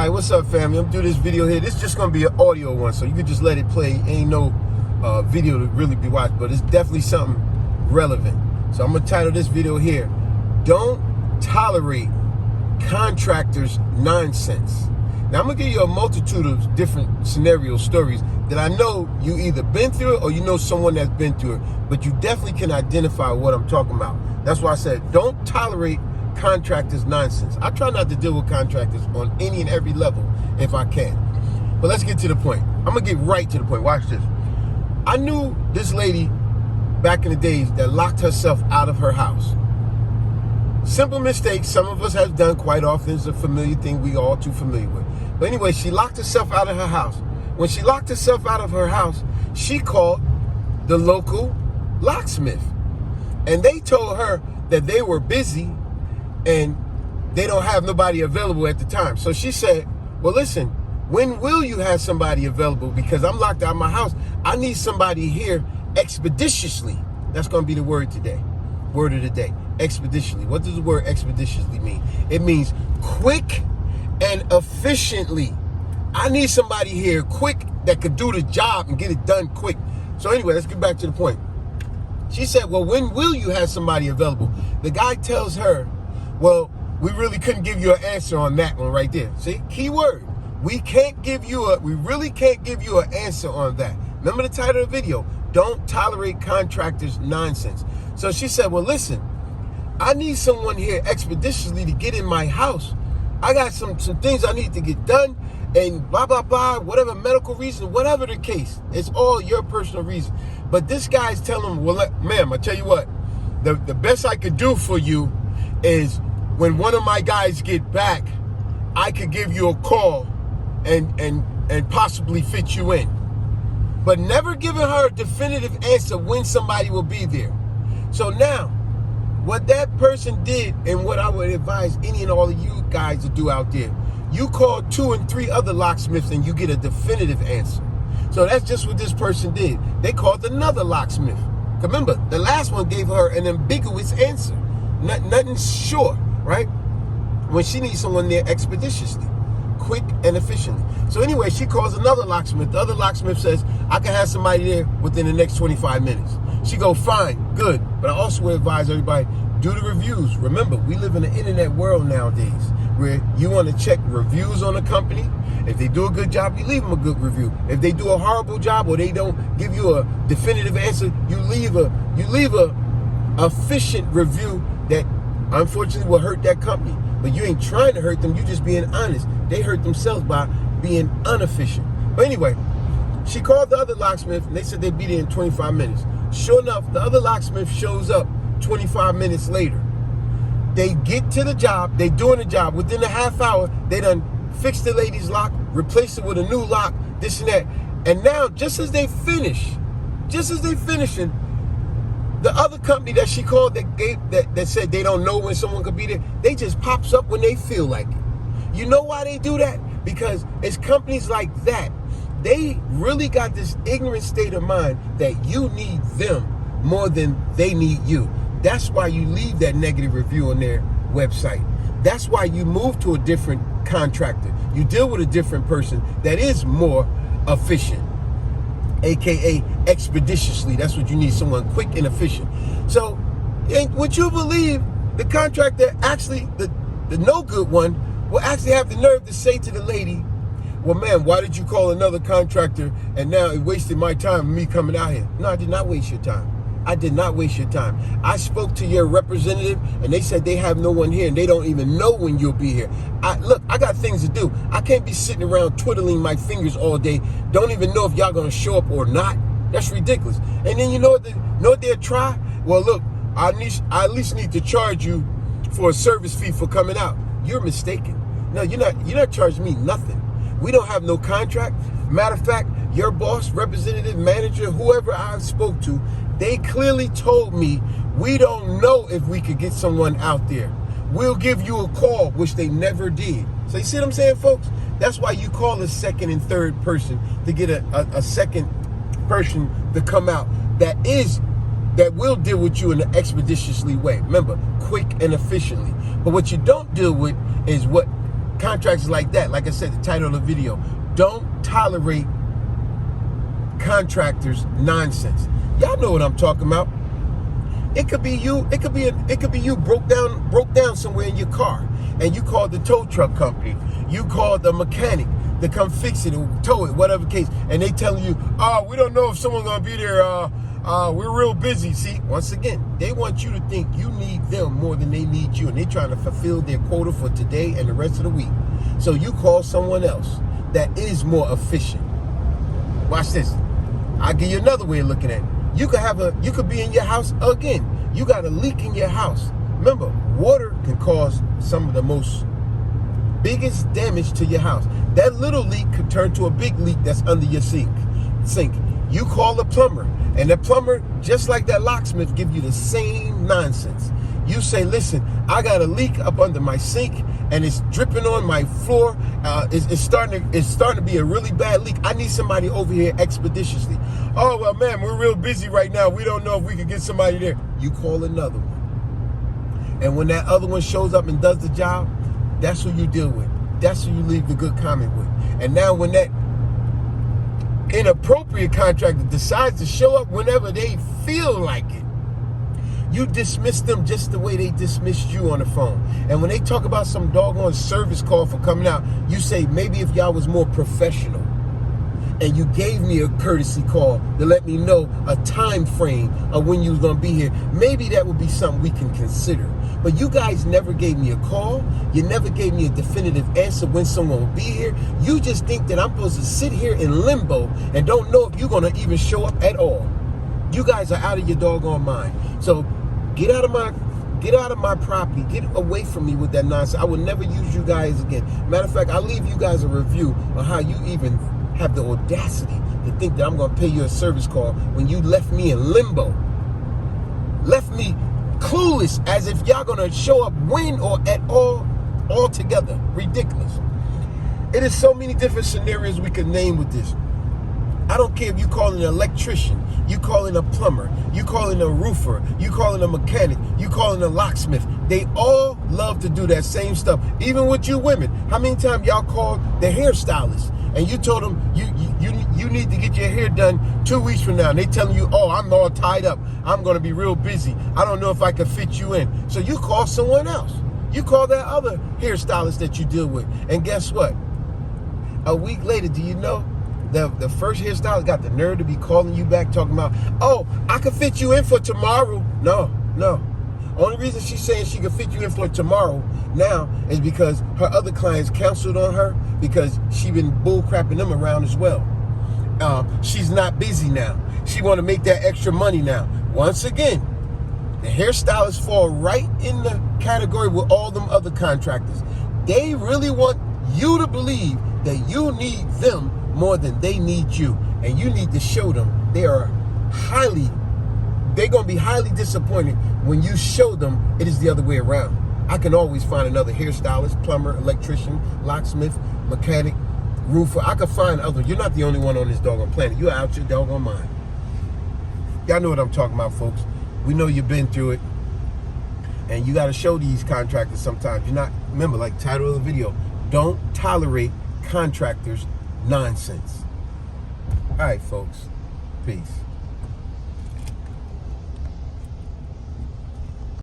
Alright, what's up, family? I'm doing this video here. This is just going to be an audio one, so you can just let it play. Ain't no video to really be watched, but it's definitely something relevant. So I'm going to title this video here, Don't Tolerate Contractors' Nonsense. Now, I'm going to give you a multitude of different scenario stories that I know you either been through it or you know someone that's been through it, but you definitely can identify what I'm talking about. That's why I said, don't tolerate contractors' nonsense. I try not to deal with contractors on any and every level if I can. But let's get to the point. I'm going to get right to the point. Watch this. I knew this lady back in the days that locked herself out of her house. Simple mistake some of us have done quite often. It's a familiar thing we all too familiar with. But anyway, she locked herself out of her house. When she locked herself out of her house, she called the local locksmith. And they told her that they were busy and they don't have nobody available at the time. So she said, well, listen, when will you have somebody available? Because I'm locked out of my house. I need somebody here expeditiously. That's going to be the word today. Word of the day. Expeditiously. What does the word expeditiously mean? It means quick and efficiently. I need somebody here quick that could do the job and get it done quick. So anyway, let's get back to the point. She said, well, when will you have somebody available? The guy tells her, well, we really couldn't give you an answer on that one right there. See, key word. We really can't give you an answer on that. Remember the title of the video, Don't Tolerate Contractors' Nonsense. So she said, well, listen, I need someone here expeditiously to get in my house. I got some things I need to get done and blah, blah, blah, whatever medical reason, whatever the case. It's all your personal reason. But this guy's telling him, well, ma'am, I tell you what, the best I could do for you is when one of my guys get back, I could give you a call and possibly fit you in. But never giving her a definitive answer when somebody will be there. So now, what that person did and what I would advise any and all of you guys to do out there, you call 2 and 3 other locksmiths and you get a definitive answer. So that's just what this person did. They called another locksmith. Remember, the last one gave her an ambiguous answer. Nothing sure, right? When she needs someone there expeditiously, quick and efficiently. So anyway, she calls another locksmith. The other locksmith says, I can have somebody there within the next 25 minutes. She go, fine, good. But I also would advise everybody, do the reviews. Remember, we live in the internet world nowadays where you want to check reviews on a company. If they do a good job, you leave them a good review. If they do a horrible job or they don't give you a definitive answer, you leave a efficient review that unfortunately will hurt that company. But you ain't trying to hurt them, you just being honest. They hurt themselves by being inefficient. But anyway, she called the other locksmith and they said they'd be there in 25 minutes. Sure enough, the other locksmith shows up 25 minutes later. They get to the job, they doing the job. Within a half hour, they done fixed the lady's lock, replaced it with a new lock, this and that. And now, just as they finishing, the other company that she called that said they don't know when someone could be there, they just pops up when they feel like it. You know why they do that? Because it's companies like that. They really got this ignorant state of mind that you need them more than they need you. That's why you leave that negative review on their website. That's why you move to a different contractor. You deal with a different person that is more efficient, aka expeditiously. That's what you need, someone quick and efficient. So would you believe the contractor actually, the no good one, will actually have the nerve to say to the lady, well, ma'am, why did you call another contractor and now it wasted my time, me coming out here? No, I did not waste your time. I did not waste your time. I spoke to your representative and they said they have no one here and they don't even know when you'll be here. Look, I got things to do. I can't be sitting around twiddling my fingers all day. Don't even know if y'all gonna show up or not. That's ridiculous. And then you know what they'll try? Well, look, I at least need to charge you for a service fee for coming out. You're mistaken. No, you're not charging me nothing. We don't have no contract. Matter of fact, your boss, representative, manager, whoever I spoke to, they clearly told me, we don't know if we could get someone out there. We'll give you a call, which they never did. So you see what I'm saying, folks? That's why you call a second and third person to get a second person to come out that will deal with you in an expeditiously way. Remember, quick and efficiently. But what you don't deal with is what contracts like that. Like I said, the title of the video, don't tolerate contractors' nonsense. Y'all know what I'm talking about. It could be you. It could be you broke down somewhere in your car, and you called the tow truck company. You called the mechanic to come fix it or tow it, whatever case, and they telling you, oh, we don't know if someone's gonna be there. We're real busy. See, once again, they want you to think you need them more than they need you, and they're trying to fulfill their quota for today and the rest of the week. So you call someone else that is more efficient. Watch this. I'll give you another way of looking at it. You could be in your house again. You got a leak in your house. Remember, water can cause some of the biggest damage to your house. That little leak could turn to a big leak that's under your sink. You call the plumber, and the plumber, just like that locksmith, give you the same nonsense. You say, listen, I got a leak up under my sink, and it's dripping on my floor. It's starting to be a really bad leak. I need somebody over here expeditiously. Oh, well, man, we're real busy right now. We don't know if we can get somebody there. You call another one. And when that other one shows up and does the job, that's who you deal with. That's who you leave the good comment with. And now when that inappropriate contractor decides to show up whenever they feel like it, you dismiss them just the way they dismissed you on the phone. And when they talk about some doggone service call for coming out, you say, maybe if y'all was more professional and you gave me a courtesy call to let me know a time frame of when you was gonna be here, maybe that would be something we can consider. But you guys never gave me a call. You never gave me a definitive answer when someone will be here. You just think that I'm supposed to sit here in limbo and don't know if you're gonna even show up at all. You guys are out of your doggone mind. So get out of my property. Get away from me with that nonsense. I will never use you guys again. Matter of fact, I'll leave you guys a review on how you even have the audacity to think that I'm gonna pay you a service call when you left me in limbo. Left me clueless as if y'all gonna show up when or at all altogether. Ridiculous. It is so many different scenarios we could name with this. I don't care if you call an electrician, you call in a plumber, you call in a roofer, you call in a mechanic, you call in a locksmith. They all love to do that same stuff. Even with you women. How many times y'all called the hairstylist and you told them you need to get your hair done 2 weeks from now, and they telling you, oh, I'm all tied up. I'm going to be real busy. I don't know if I can fit you in. So you call someone else. You call that other hairstylist that you deal with. And guess what? A week later, do you know? The first hairstylist got the nerve to be calling you back talking about, oh, I can fit you in for tomorrow. No. Only reason she's saying she can fit you in for tomorrow now is because her other clients canceled on her because she been bull-crapping them around as well. She's not busy now. She want to make that extra money now. Once again, the hairstylists fall right in the category with all them other contractors. They really want you to believe that you need them more than they need you, and you need to show them they're gonna be highly disappointed when you show them it is the other way around. I can always find another hairstylist, plumber, electrician, locksmith, mechanic, roofer. I can find other. You're not the only one on this doggone planet. You're out your doggone mind. Y'all know what I'm talking about, folks. We know you've been through it, and you got to show these contractors sometimes. Remember, like the title of the video, don't tolerate contractors' nonsense. All right, folks. Peace.